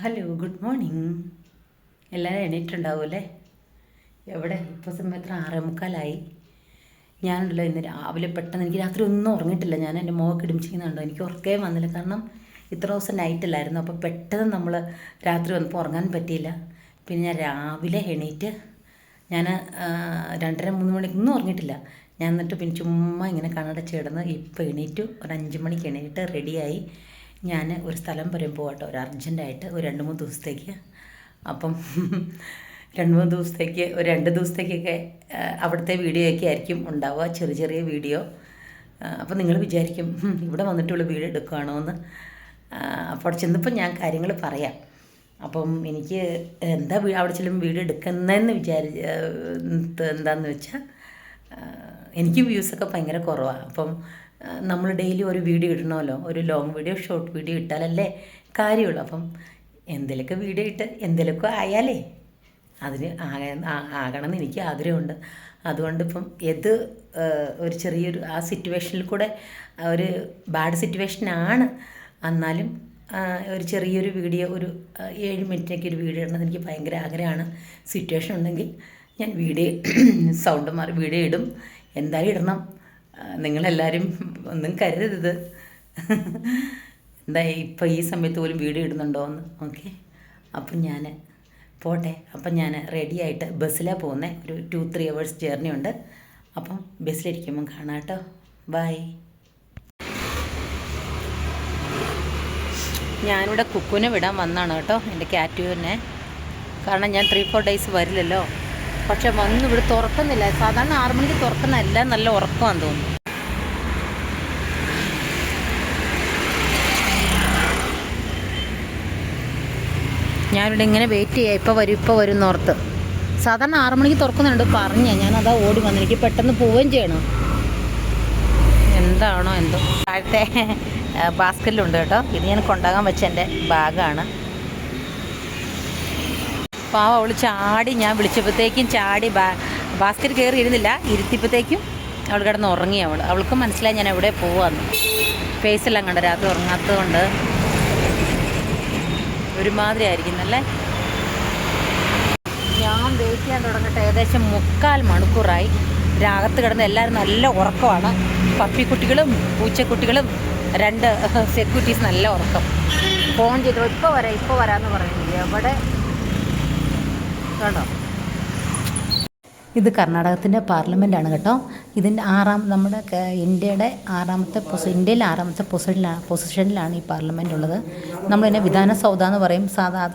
Hello, good morning. എല്ലാവരും എണീറ്റുണ്ടാവുമല്ലേ? എവിടെ ഇപ്പോൾ സമയത്ത് 6:45. ഞാനുണ്ടല്ലോ ഇന്ന് രാവിലെ പെട്ടെന്ന് എനിക്ക് രാത്രി ഒന്നും ഉറങ്ങിയിട്ടില്ല. ഞാൻ എൻ്റെ മുഖമൊക്കെ ഇടിമിച്ചിരിക്കുന്നുണ്ടോ, എനിക്ക് ഉറക്കേ വന്നില്ല. കാരണം ഇത്ര ദിവസം നൈറ്റല്ലായിരുന്നു. അപ്പോൾ പെട്ടെന്ന് നമ്മൾ രാത്രി വന്നപ്പോൾ ഉറങ്ങാൻ പറ്റിയില്ല. പിന്നെ ഞാൻ രാവിലെ എണീറ്റ് ഞാൻ 2:30-3 മണിക്ക് ഒന്നും ഉറങ്ങിയിട്ടില്ല. ഞാൻ എന്നിട്ട് പിന്നെ ചുമ്മാ ഇങ്ങനെ കണ്ണടച്ച് കിടന്ന് ഇപ്പോൾ എണീറ്റു. ഒരു 5 മണിക്ക് എണീറ്റ് റെഡിയായി. ഞാൻ ഒരു സ്ഥലം വരെ പോകട്ടോ, ഒരു അർജൻറ്റായിട്ട് ഒരു 2-3 ദിവസത്തേക്ക്. അപ്പം 2-3 ദിവസത്തേക്ക്, ഒരു 2 ദിവസത്തേക്കൊക്കെ അവിടുത്തെ വീഡിയോ ഒക്കെ ആയിരിക്കും ഉണ്ടാവുക, ചെറിയ ചെറിയ വീഡിയോ. അപ്പം നിങ്ങൾ വിചാരിക്കും ഇവിടെ വന്നിട്ടുള്ള വീഡിയോ എടുക്കുകയാണോ എന്ന്. അപ്പോൾ ചെന്നപ്പോൾ ഞാൻ കാര്യങ്ങൾ പറയാം. അപ്പം എനിക്ക് എന്താ അവിടെ ചെല്ലുമ്പോൾ വീഡിയോ എടുക്കുന്നതെന്ന് എന്താണെന്ന് വെച്ചാൽ, എനിക്ക് വ്യൂസൊക്കെ ഭയങ്കര കുറവാണ്. അപ്പം നമ്മൾ ഡെയിലി ഒരു വീഡിയോ ഇടണമല്ലോ, ഒരു ലോങ് വീഡിയോ ഷോർട്ട് വീഡിയോ ഇട്ടാലല്ലേ കാര്യമുള്ളൂ. അപ്പം എന്തെങ്കിലുമൊക്കെ വീഡിയോ ഇട്ട് എന്തെങ്കിലുമൊക്കെ ആയാലേ അതിന് ആകണമെന്ന് എനിക്ക് ആഗ്രഹമുണ്ട്. അതുകൊണ്ട് ഇപ്പം ഒരു ചെറിയൊരു ആ സിറ്റുവേഷനിൽ കൂടെ ഒരു ബാഡ് സിറ്റുവേഷനാണ്, എന്നാലും ഒരു ചെറിയൊരു വീഡിയോ, ഒരു 7 മിനിറ്റിനൊക്കെ ഒരു വീഡിയോ ഇടണമെന്ന് എനിക്ക് ഭയങ്കര ആഗ്രഹമാണ്. സിറ്റുവേഷൻ ഉണ്ടെങ്കിൽ ഞാൻ സൗണ്ട് മാറി വീഡിയോ ഇടും. എന്തായാലും ഇടണം. നിങ്ങളെല്ലാവരും ഒന്നും കരുതരുത്. എന്താ ഇപ്പോൾ ഈ സമയത്ത് പോലും വീഡിയോ ഇടുന്നുണ്ടോ എന്ന്. ഓക്കെ, അപ്പം ഞാൻ പോട്ടെ. അപ്പം ഞാൻ റെഡിയായിട്ട് ബസ്സിലാണ് പോകുന്നത്. ഒരു 2-3 hours ജേർണി ഉണ്ട്. അപ്പം ബസ്സിലിരിക്കുമ്പം കാണാം കേട്ടോ. ബൈ. ഞാനിവിടെ കുക്കുവിനെ വിടാൻ വന്നതാണ് കേട്ടോ, എൻ്റെ ക്യാറ്റുവിനെ. കാരണം ഞാൻ 3-4 days വരില്ലല്ലോ. പക്ഷെ വന്ന് ഇവിടെ തുറക്കുന്നില്ല. സാധാരണ 6 മണിക്ക് തുറക്കുന്ന എല്ലാം നല്ല ഉറക്കമാണെന്ന് തോന്നുന്നു. ഞാനിവിടെ ഇങ്ങനെ വെയിറ്റ് ചെയ്യാം, ഇപ്പോൾ വരും എന്നോർത്ത്. സാധാരണ 6 മണിക്ക് തുറക്കുന്നുണ്ട് ഞാനതാ ഓടി വന്നു. എനിക്ക് പെട്ടെന്ന് പോവുകയും ചെയ്യണം. എന്താണോ എന്തോ. താഴത്തെ ബാസ്ക്കറ്റിലുണ്ട് കേട്ടോ. ഇത് ഞാൻ കൊണ്ടാകാൻ വെച്ച എൻ്റെ ബാഗാണ്. പാവം അവൾ ചാടി, ഞാൻ വിളിച്ചപ്പോഴത്തേക്കും ചാടി ബാസ്ക്കറ്റ് കയറി ഇരുന്നില്ല. ഇരുത്തിയപ്പോഴത്തേക്കും അവൾ കിടന്ന് ഉറങ്ങി. അവൾക്ക് മനസ്സിലായി ഞാൻ എവിടെ പോവാന്ന്. ഫേസെല്ലാം കണ്ട രാത്രി ഉറങ്ങാത്തത് കൊണ്ട് ഒരുമാതിരി ആയിരിക്കുന്നല്ലേ. ഞാൻ വെയിറ്റ് ചെയ്യാൻ തുടങ്ങിയിട്ട് ഏകദേശം 3/4 മണിക്കൂറായി. രാഗത്ത് കിടന്ന് എല്ലാവരും നല്ല ഉറക്കമാണ്. പപ്പിക്കുട്ടികളും പൂച്ചക്കുട്ടികളും 2 സെക്യൂരിറ്റീസ് നല്ല ഉറക്കം. ഫോൺ ചെയ്തു, ഇപ്പോൾ വരാമെന്ന് പറയുന്നത്. എവിടെ കേട്ടോ. ഇത് കർണാടകത്തിൻ്റെ പാർലമെൻറ്റാണ് കേട്ടോ. ഇതിൻ്റെ നമ്മുടെ ഇന്ത്യയുടെ ഇന്ത്യയിൽ 6ാമത്തെ പൊസിഷനിലാണ് ഈ പാർലമെൻറ്റ് ഉള്ളത്. നമ്മളിതിനെ വിധാനസൗധ എന്ന് പറയും.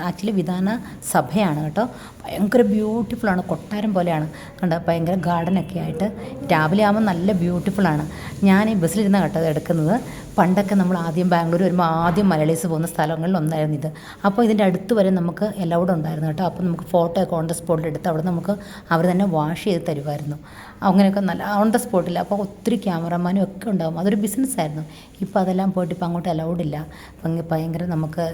ആക്ച്വലി വിധാനസഭയാണ് കേട്ടോ. ഭയങ്കര ബ്യൂട്ടിഫുള്ളാണ്, കൊട്ടാരം പോലെയാണ് കണ്ടോ. ഭയങ്കര ഗാർഡനൊക്കെ ആയിട്ട് രാവിലെ ആകുമ്പോൾ നല്ല ബ്യൂട്ടിഫുള്ളാണ്. ഞാൻ ഈ ബസ്സിലിരുന്ന കേട്ടോ എടുക്കുന്നത്. പണ്ടൊക്കെ നമ്മൾ ആദ്യം ബാംഗ്ലൂർ വരുമ്പോൾ ആദ്യം മലയാളീസ് പോകുന്ന സ്ഥലങ്ങളിൽ ഒന്നായിരുന്നു ഇത്. അപ്പോൾ ഇതിൻ്റെ അടുത്ത് വരെ നമുക്ക് എലൗഡ് ഉണ്ടായിരുന്നു കേട്ടോ. അപ്പോൾ നമുക്ക് ഫോട്ടോ ഒക്കെ ഓൺ ദ സ്പോട്ടിൽ എടുത്ത് അവിടെ നമുക്ക് അവർ തന്നെ വാഷ് ചെയ്ത് തരുമായിരുന്നു. അങ്ങനെയൊക്കെ നല്ല ഓൺ ദ സ്പോട്ടിൽ. അപ്പോൾ ഒത്തിരി ക്യാമറമാനും ഒക്കെ ഉണ്ടാകും. അതൊരു ബിസിനസ്സായിരുന്നു. ഇപ്പോൾ അതെല്ലാം പോയിട്ട് ഇപ്പോൾ അങ്ങോട്ട് അലൗഡില്ല. ഭയങ്കര നമുക്ക്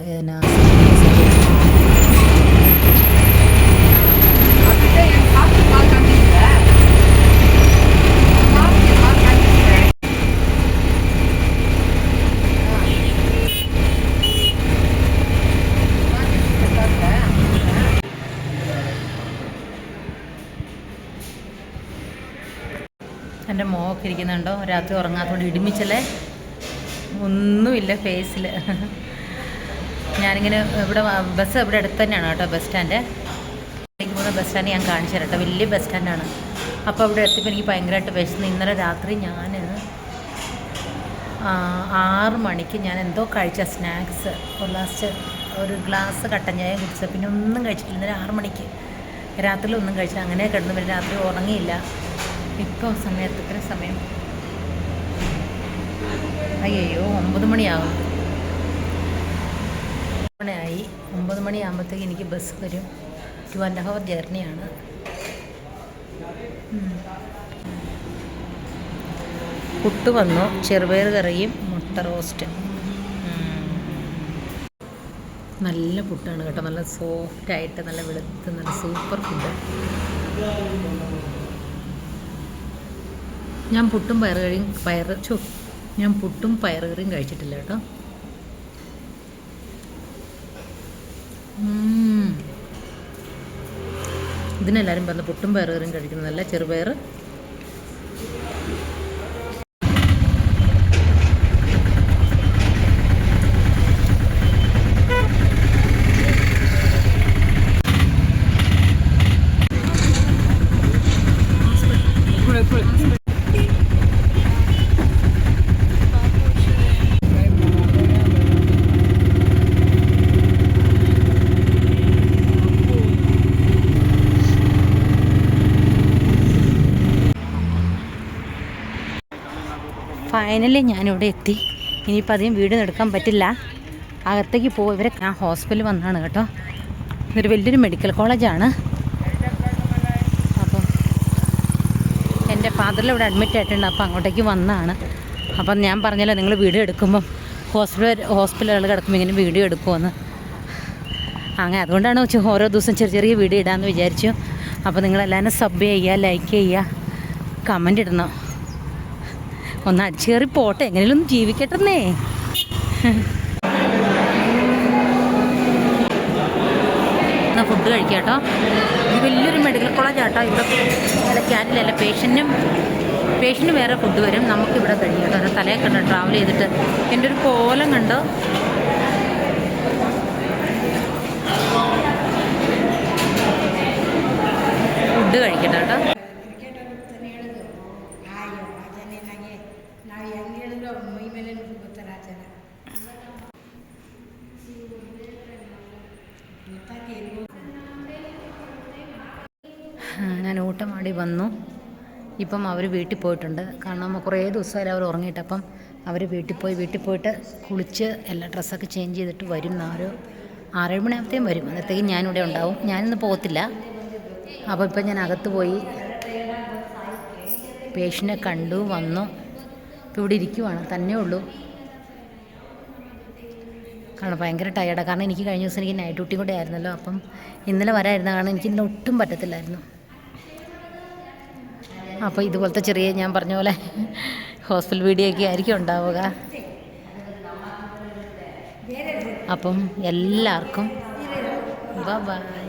എൻ്റെ മുഖമൊക്കെ ഇരിക്കുന്നുണ്ടോ, രാത്രി ഉറങ്ങാത്തതുകൊണ്ട് ഇടിമിച്ചല്ലേ, ഒന്നുമില്ല ഫേസിൽ. ഞാനിങ്ങനെ ബസ് ഇവിടെ അടുത്ത് തന്നെയാണ് കേട്ടോ, ബസ് സ്റ്റാൻഡ്. എനിക്ക് പോകുന്ന ബസ് സ്റ്റാൻഡ് ഞാൻ കാണിച്ചു തരാം കേട്ടോ. വലിയ ബസ് സ്റ്റാൻഡാണ്. അപ്പോൾ ഇവിടെ എത്തിയപ്പോൾ എനിക്ക് ഭയങ്കരമായിട്ട് വിശന്ന്. ഇന്നലെ രാത്രി ഞാൻ 6 മണിക്ക് ഞാൻ എന്തോ കഴിച്ച സ്നാക്സ്, ഒരു ഗ്ലാസ് കട്ടൻ ചായ കുടിച്ചത്. പിന്നെ ഒന്നും കഴിച്ചിട്ടില്ല. ഇന്നലെ 6 മണിക്ക് രാത്രിയിൽ ഒന്നും കഴിച്ചില്ല. അങ്ങനെ കിടന്നു. പിന്നെ രാത്രി ഉറങ്ങിയില്ല. ഇപ്പോൾ ഇത്ര സമയം അയ്യോ 9 മണിയാകും. 9 മണിയാകുമ്പോഴത്തേക്ക് എനിക്ക് ബസ് വരും. 2.5 hour ജേർണിയാണ്. പുട്ട് വന്നു, ചെറുപയർ കറിയും മുട്ട റോസ്റ്റ്. നല്ല പുട്ടാണ് കേട്ടോ, നല്ല സോഫ്റ്റായിട്ട്, നല്ല വെളുത്ത്, നല്ല സൂപ്പർ ഫുഡ്. ഞാൻ പുട്ടും പയറുകറിയും കഴിച്ചിട്ടില്ല കേട്ടോ. ഇതിനെല്ലാവരും പറഞ്ഞ് പുട്ടും പയറുകറിയും കഴിക്കുന്നതല്ല, ചെറുപയർ. ഫൈനലി ഞാനിവിടെ എത്തി. ഇനിയിപ്പോൾ അധികം വീഡിയോ എടുക്കാൻ പറ്റില്ല, അകത്തേക്ക് പോകും. ഞാൻ ഹോസ്പിറ്റലിൽ വന്നതാണ് കേട്ടോ. ഇതൊരു വലിയൊരു മെഡിക്കൽ കോളേജാണ്. അപ്പം എൻ്റെ ഫാദറിൽ അഡ്മിറ്റ് ആയിട്ടുണ്ട്, അപ്പോൾ അങ്ങോട്ടേക്ക് വന്നതാണ്. അപ്പം ഞാൻ പറഞ്ഞല്ലോ നിങ്ങൾ വീഡിയോ എടുക്കുമ്പം ഹോസ്പിറ്റലുകൾ കിടക്കുമ്പോൾ ഇങ്ങനെ വീഡിയോ എടുക്കുമെന്ന്. അങ്ങനെ അതുകൊണ്ടാണ് ഓരോ ദിവസം ചെറിയ ചെറിയ വീഡിയോ ഇടാമെന്ന് വിചാരിച്ചു. അപ്പോൾ നിങ്ങളെല്ലാവരും സബ് ചെയ്യുക, ലൈക്ക് ചെയ്യുക, കമൻ്റ് ഇടണം. ഒന്ന് അടിച്ചേറി പോട്ടെ, എങ്ങനെയും ഒന്ന് ജീവിക്കട്ടെന്നേ. എന്നാൽ ഫുഡ് കഴിക്കാം കേട്ടോ. ഇത് വലിയൊരു മെഡിക്കൽ കോളേജാട്ടോ. ഇവിടെ ചില ക്യാനിലല്ല, പേഷ്യൻറ്റ് വേറെ ഫുഡ് വരും, നമുക്കിവിടെ കഴിക്കാം കേട്ടോ. ഒരു തലയൊക്കെ ഉണ്ട് ട്രാവൽ ചെയ്തിട്ട്. എൻ്റെ ഒരു കോലം കണ്ടോ. ഫുഡ് കഴിക്കട്ടെ കേട്ടോ. ഞാൻ ഊട്ടമാടി വന്നു. ഇപ്പം അവർ വീട്ടിൽ പോയിട്ടുണ്ട്. കാരണം കുറേ ദിവസമായാലും അവർ ഉറങ്ങിയിട്ട്. അപ്പം അവർ വീട്ടിൽ പോയിട്ട് കുളിച്ച് എല്ലാ ഡ്രസ്സൊക്കെ ചേഞ്ച് ചെയ്തിട്ട് വരും. 6-7 മണിയാകുമ്പോഴത്തേക്കും വരും. അന്നത്തേക്കും ഞാനിവിടെ ഉണ്ടാവും. ഞാനിന്ന് പോകത്തില്ല. അപ്പോൾ ഇപ്പം ഞാൻ അകത്ത് പോയി പേഷ്യനെ കണ്ടു വന്നു. ഇപ്പോൾ ഇവിടെ ഇരിക്കുവാണ്, തന്നെ ഉള്ളൂ. കാരണം ഭയങ്കര ടയേർഡാണ്. കാരണം എനിക്ക് കഴിഞ്ഞ ദിവസം എനിക്ക് നൈറ്റ് ഡ്യൂട്ടി കൂടെ ആയിരുന്നല്ലോ. അപ്പം ഇന്നലെ വരായിരുന്നു. കാരണം എനിക്ക് ഇന്ന് ഒട്ടും പറ്റത്തില്ലായിരുന്നു. അപ്പോൾ ഇതുപോലത്തെ ചെറിയ ഞാൻ പറഞ്ഞ പോലെ ഹോസ്പിറ്റൽ വീഡിയോ ഒക്കെ ആയിരിക്കും ഉണ്ടാവുക. അപ്പം എല്ലാവർക്കും ബൈ.